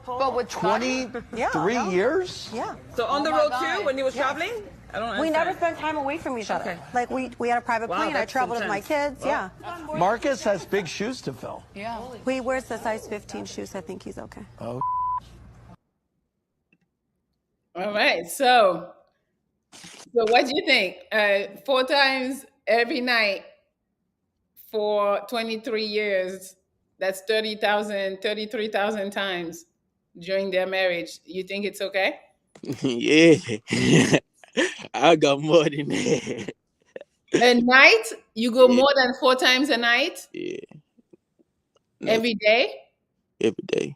But with 23 years? Yeah. So on the road too, when he was traveling? I don't understand. We never spent time away from each other. Like we had a private plane. I that's traveled with my intense. kids. Yeah. Marcus has big shoes to fill. He wears the size 15 shoes. I think he's okay. Oh. All right, so what do you think? 4 times every night for 23 years, that's 33,000 times during their marriage. You think it's okay? Yeah. I got more than that. A night? You go more than 4 times a night? Yeah. No, Every day? every day.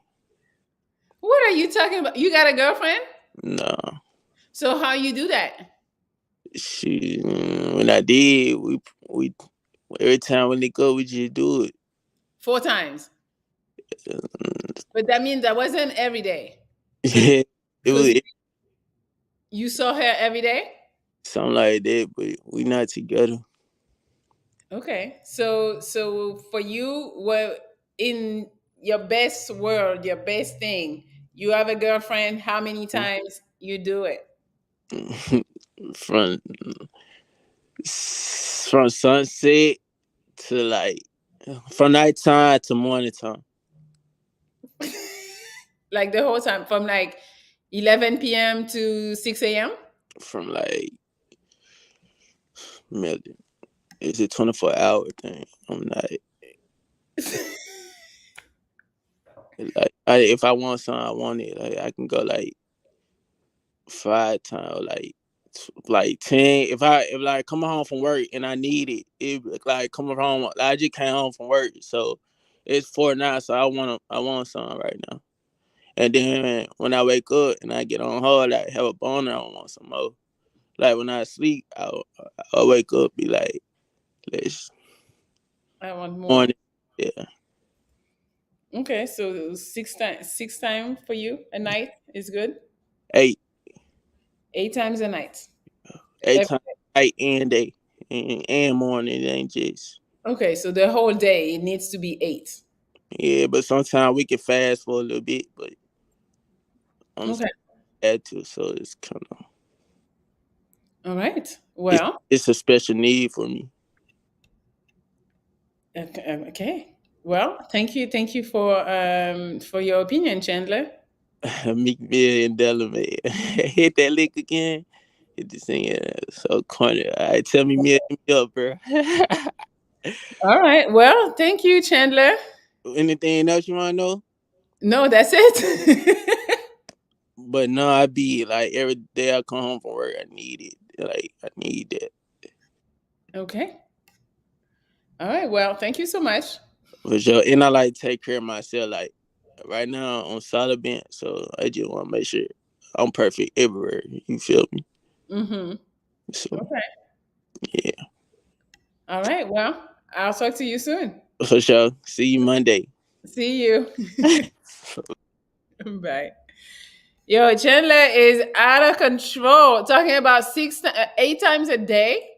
What are you talking about? You got a girlfriend? No. So how you do that? When I did, we every time when they go, we just do it. 4 times. But that means that wasn't every day. Yeah, it was You saw her every day? something like that, but we not together. Okay. So for you, well, in your best world, your best thing, you have a girlfriend, how many times you do it? from sunset to from nighttime to morning time. Like the whole time from like 11 p.m. to 6 a.m.? From is it 24-hour thing? I'm not. If I want something, I want it. I can go 5 times, 10. If come home from work and I need it coming home. I just came home from work, so it's 4 now. So I want something right now. And then when I wake up and I get on hard, I have a boner, I want some more. Like when I sleep, I wake up, be like, I want more. morning. Yeah. Okay, so 6 times for you a night is good? 8. 8 times a night. 8 times night and day and morning. It ain't just. Okay, so the whole day it needs to be 8. Yeah, but sometimes we can fast for a little bit, but I'm Okay. had to, so it's kind of. All right. Well, it's a special need for me. Okay. Well, thank you for your opinion, Chandler. Meek Mill and Delamain. Hit that lick again. Hit the singing. So corny. All right, tell me me up, bro. All right. Well, thank you, Chandler. Anything else you want to know? No, that's it. But no, I be like every day I come home from work, I need it. Like I need that. Okay. All right. Well, thank you so much. For sure. And I like to take care of myself. Like right now I'm solid bench, so I just want to make sure I'm perfect everywhere. You feel me? Mm-hmm. So Okay. yeah. All right. Well, I'll talk to you soon. For sure. See you Monday. See you. Bye. Yo, Chandler is out of control. Talking about 8 times a day.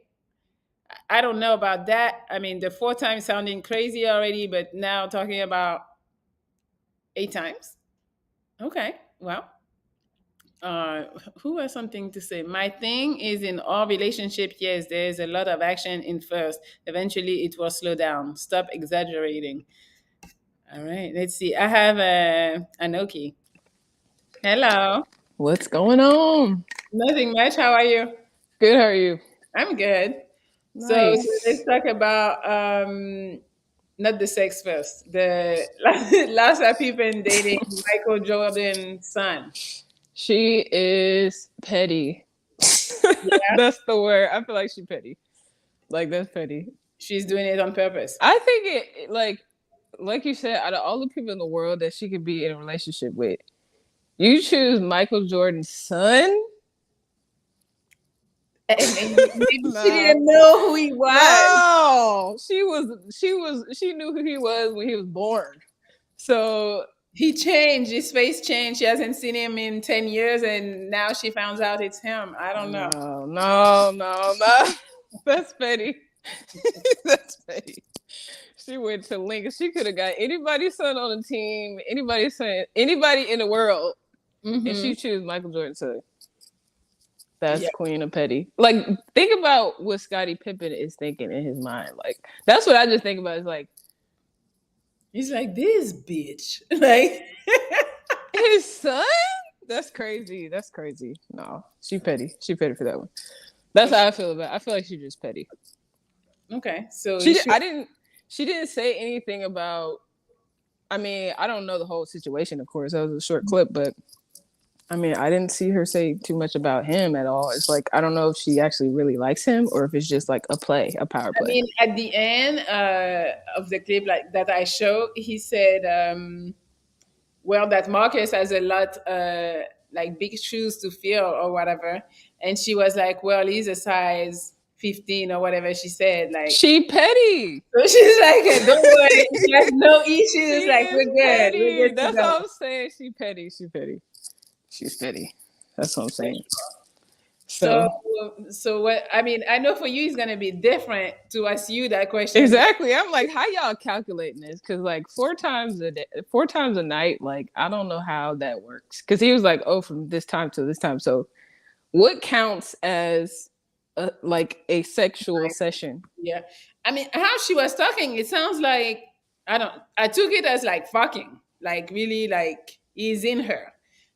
I don't know about that. I mean, the 4 times sounding crazy already, but now talking about 8 times. Okay. Well, who has something to say? My thing is in all relationship, yes, there's a lot of action in first. Eventually, it will slow down. Stop exaggerating. All right. Let's see. I have Anoki. Hello. What's going on? Nothing much. How are you? Good. How are you? I'm good. Nice. So let's talk about not the sex first. The Larsa Pippen dating Michael Jordan's son. She is petty. Yeah. That's the word. I feel like she's petty. Like that's petty. She's doing it on purpose. I think it like you said, out of all the people in the world that she could be in a relationship with, you choose Michael Jordan's son. And maybe she didn't know who he was. No, she knew who he was when he was born. So he changed. His face changed. She hasn't seen him in 10 years, and now she finds out it's him. I don't know. No. That's petty. That's petty. She went to Lincoln. She could have got anybody's son on the team, anybody's son, anybody in the world, and she chose Michael Jordan's son. That's Queen of Petty. Like, think about what Scottie Pippen is thinking in his mind. Like, that's what I just think about. Is like, he's like, this bitch. Like, his son? That's crazy. That's crazy. No, she petty. She petty for that one. That's how I feel about it. I feel like she's just petty. Okay, so she didn't say anything about. I mean, I don't know the whole situation. Of course, that was a short clip, but. I mean, I didn't see her say too much about him at all. It's like, I don't know if she actually really likes him or if it's just like a power play. I mean, at the end of the clip like that I showed, he said, well, that Marcus has a lot, like big shoes to fill or whatever. And she was like, well, he's a size 15 or whatever she said. Like, she petty. So she's like, don't worry, she has no issues. Like, we're good. We're good. That's all I'm saying. She petty. She's petty. That's what I'm saying. So what? I mean, I know for you it's gonna be different to ask you that question. Exactly. I'm like, how y'all calculating this? Because like 4 times a night. Like, I don't know how that works. Because he was like, oh, from this time to this time. So, what counts as a sexual session? Yeah, I mean, how she was talking, it sounds like I took it as like fucking, like really, like he's in her.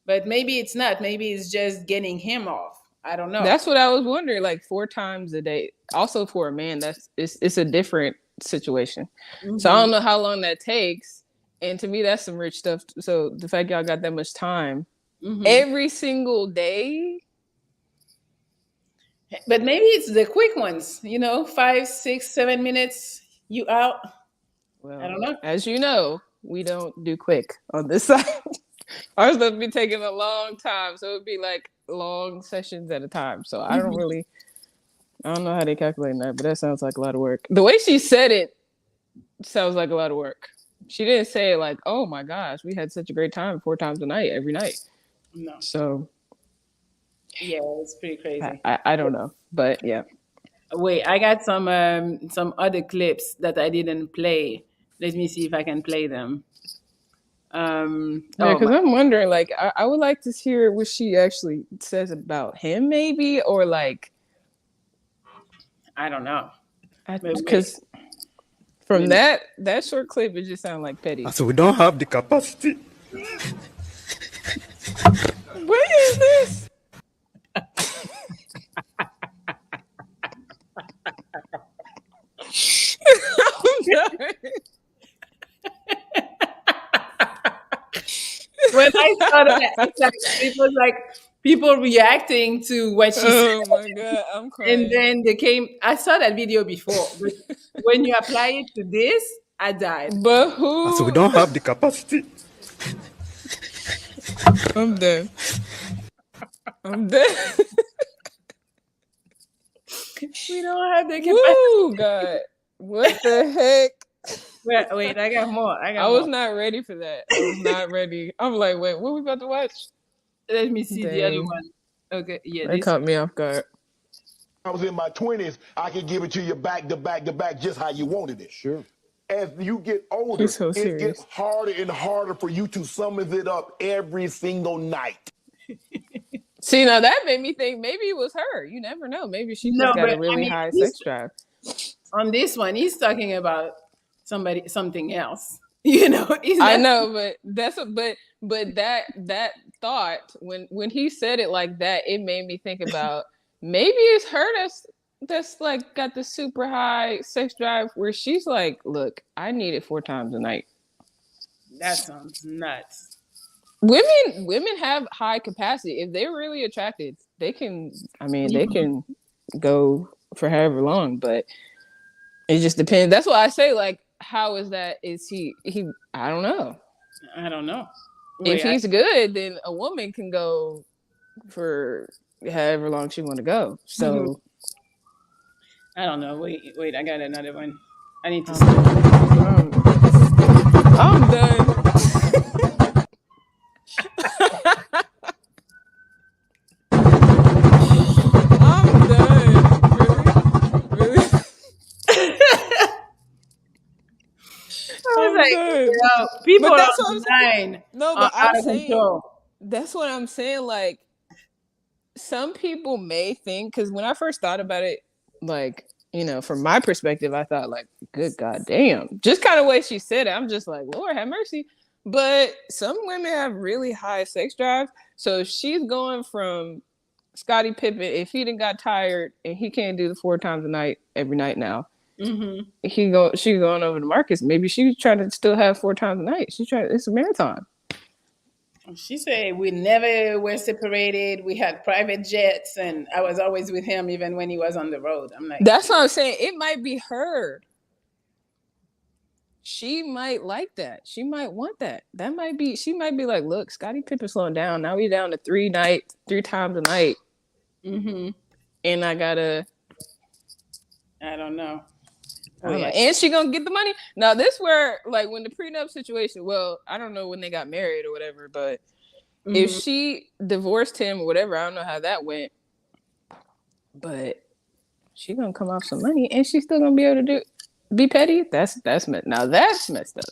But maybe it's not. Maybe it's just getting him off. I don't know. That's what I was wondering. Like 4 times a day. Also for a man, it's a different situation. Mm-hmm. So I don't know how long that takes. And to me, that's some rich stuff. So the fact y'all got that much time every single day. But maybe it's the quick ones. 5, 6, 7 minutes. You out. Well, I don't know. As you know, we don't do quick on this side. Ours would be taking a long time, so it would be like long sessions at a time. So I don't know how they calculate that, but that sounds like a lot of work. The way she said it sounds like a lot of work. She didn't say like, "Oh my gosh, we had such a great time 4 times a night every night." No. So yeah, it's pretty crazy. I don't know, but yeah. Wait, I got some other clips that I didn't play. Let me see if I can play them. Because I'm wondering, like, I would like to hear what she actually says about him, maybe, or like, I don't know, because from that short clip, it just sounded like petty. So we don't have the capacity this? I'm sorry. When I saw that, it was like people reacting to what she said. Oh my god, I'm crying. And then they came. I saw that video before, but when you apply it to this, I died. But who? So we don't have the capacity. I'm dead. I'm dead. We don't have the capacity. Woo, God. What the heck? Wait, I got more. I was not ready for that. I was not ready. I'm like, wait, what we about to watch? Let me see the other Dang. one. Okay, yeah. They caught me off guard. I was in my 20s, I could give it to you back to back to back just how you wanted it. Sure. As you get older, He's so it serious. gets harder and harder for you to summon it up every single night. See, now that made me think maybe it was her. You never know. Maybe she just got a really high sex drive. On this one, he's talking about something else. You know, I know, but but that thought when he said it like that, it made me think about maybe it's her that's like got the super high sex drive where she's like, look, I need it 4 times a night. That sounds nuts. Women have high capacity. If they're really attracted, they can. I mean, they can go for however long, but it just depends. That's why I say, like, how is that? Is he? I don't know. I don't know. If he's good, then a woman can go for however long she want to go. So I don't know. Wait, I got another one. I need to. I'm done. I'm done. Really? I was like, people But are that's what I'm saying. online. No, but out I'm of saying control. that's what I'm saying. Like, some people may think, because when I first thought about it, like, you know, from my perspective, I thought, like, good God damn. Just kind of way she said it, I'm just like, Lord have mercy. But some women have really high sex drive. So she's going from Scottie Pippen, if he done got tired and he can't do the 4 times a night every night now, she going over to Marcus. Maybe she's trying to still have 4 times a night. It's a marathon. She said we never were separated. We had private jets, and I was always with him even when he was on the road. I'm like, that's what I'm saying. It might be her. She might like that. She might want that. That might be. She might be like, look, Scottie Pippen's slowing down. Now we down to 3 times a night. And I gotta. I don't know. And she gonna get the money. Now this where, like, when the prenup situation, well, I don't know when they got married or whatever, but if she divorced him or whatever, I don't know how that went, but she gonna come off some money and she's still gonna be able to be petty. That's now that's messed up.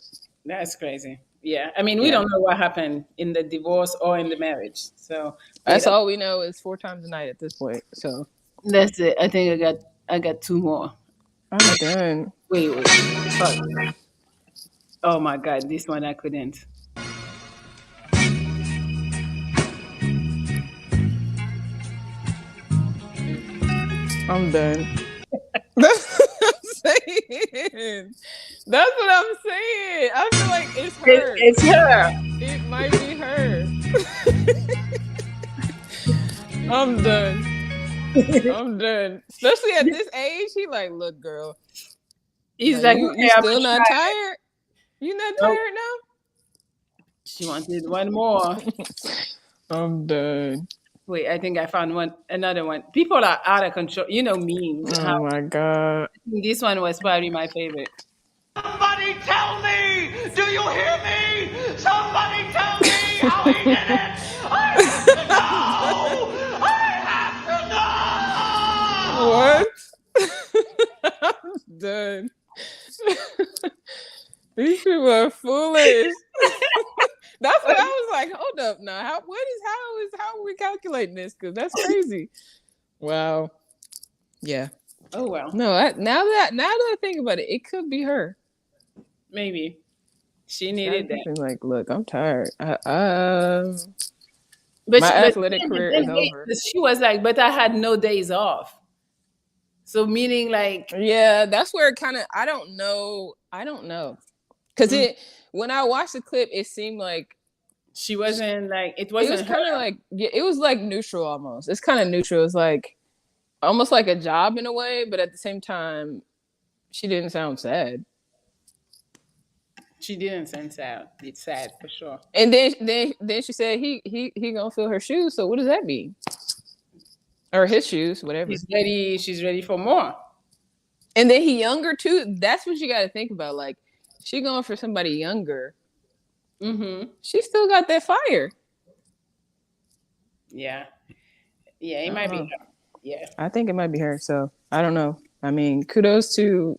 That's crazy. Yeah, I mean, we don't know what happened in the divorce or in the marriage, so that's all we know is 4 times a night at this point. So that's it. I think I got 2 more. I'm done. Wait. Fuck. Oh my God, this one I couldn't. I'm done. That's what I'm saying. That's what I'm saying. I feel like it's her. It's her. It might be her. I'm done. I'm done. Especially at this age, he like, look, girl. He's like, you still not tired? You not tired now? She wanted one more. I'm done. Wait, I think I found another one. People are out of control. You know memes. Oh my God. This one was probably my favorite. Somebody tell me! Do you hear me? Somebody tell me how he did it! I have to know! I have to know! What? I'm done. These people are foolish. That's what I was like. Hold up, now. How are we calculating this? Because that's crazy. Wow. Yeah. Oh well. No, now that I think about it, it could be her. Maybe she needed that. Like, look, I'm tired. But My she, but athletic then, but career then is wait, over. 'cause she was like, but I had no days off. So meaning like, Yeah, that's where it kind of I don't know. Because when I watched the clip, it seemed like she wasn't like, it it was wasn't her. kind of like it was like neutral almost. It's kind of neutral. It's like almost like a job in a way, but at the same time, she didn't sound sad. She didn't sound sad. It's sad for sure. And then she said he gonna fill her shoes. So what does that mean? Or his shoes, whatever. She's ready. She's ready for more. And then he younger too. That's what you got to think about. Like she going for somebody younger. Mm-hmm. She still got that fire. Yeah. Yeah, it might be her. Yeah. I think it might be her. So I don't know. I mean, kudos to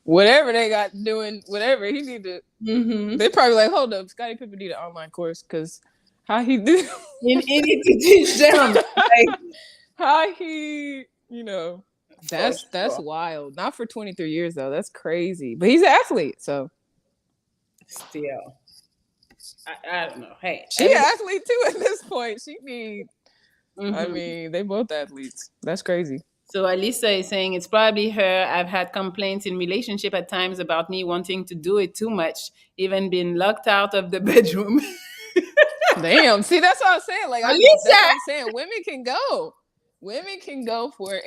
whatever they got doing, whatever he need to. Mm-hmm. They're probably like, hold up, Scottie Pippen need an online course because how he do. He need to teach them. Like, how he, that's wild. Not for 23 years though. That's crazy. But he's an athlete, so still. I don't know. Hey, she an athlete too at this point. She need. I mean, they both athletes. That's crazy. So Alisa is saying it's probably her. I've had complaints in relationship at times about me wanting to do it too much, even being locked out of the bedroom. Damn. See, that's what I'm saying. Like, that's what I'm saying. Women can go. Women can go for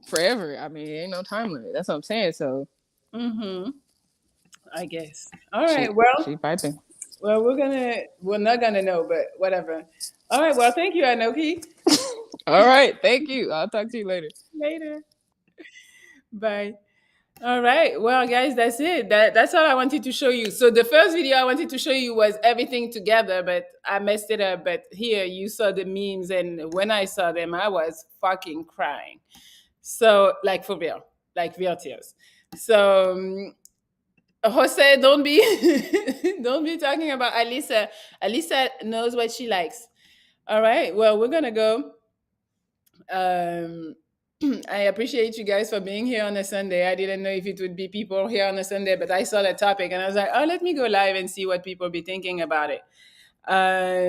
forever. I mean, ain't no time limit. That's what I'm saying. So. I guess. All right. Well. She piping. Well, we're not gonna know, but whatever. All right. Well, thank you, Anoki. All right. Thank you. I'll talk to you later. Later. Bye. All right. Well, guys, that's it. That's all I wanted to show you. So the first video I wanted to show you was everything together, but I messed it up. But here you saw the memes, and when I saw them, I was fucking crying. So, like, for real, like real tears. So Jose, don't be don't be talking about Alisa. Alisa knows what she likes. All right. Well, we're gonna go. I appreciate you guys for being here on a Sunday. I didn't know if it would be people here on a Sunday, but I saw the topic and I was like, oh, let me go live and see what people be thinking about it.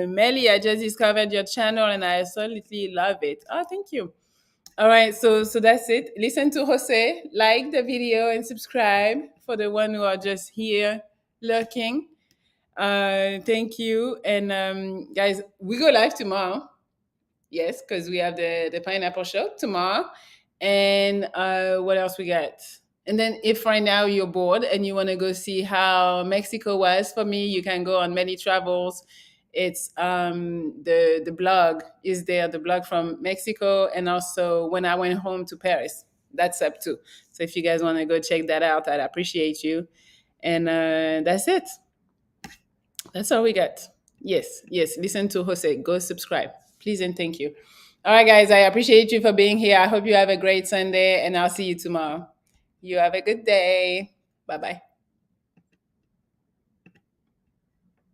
Melly, I just discovered your channel and I absolutely love it. Oh, thank you. All right, so that's it. Listen to Jose, like the video and subscribe for the one who are just here lurking. Thank you. And guys, we go live tomorrow. Yes, because we have the pineapple show tomorrow. And what else we got? And then if right now you're bored and you want to go see how Mexico was for me, you can go on Many Travels. It's the blog is there, the blog from Mexico, and also when I went home to Paris. That's up too. So if you guys want to go check that out, I'd appreciate you. And that's it. That's all we got. Yes. Listen to Jose. Go subscribe. Please and thank you. All right, guys. I appreciate you for being here. I hope you have a great Sunday, and I'll see you tomorrow. You have a good day. Bye-bye.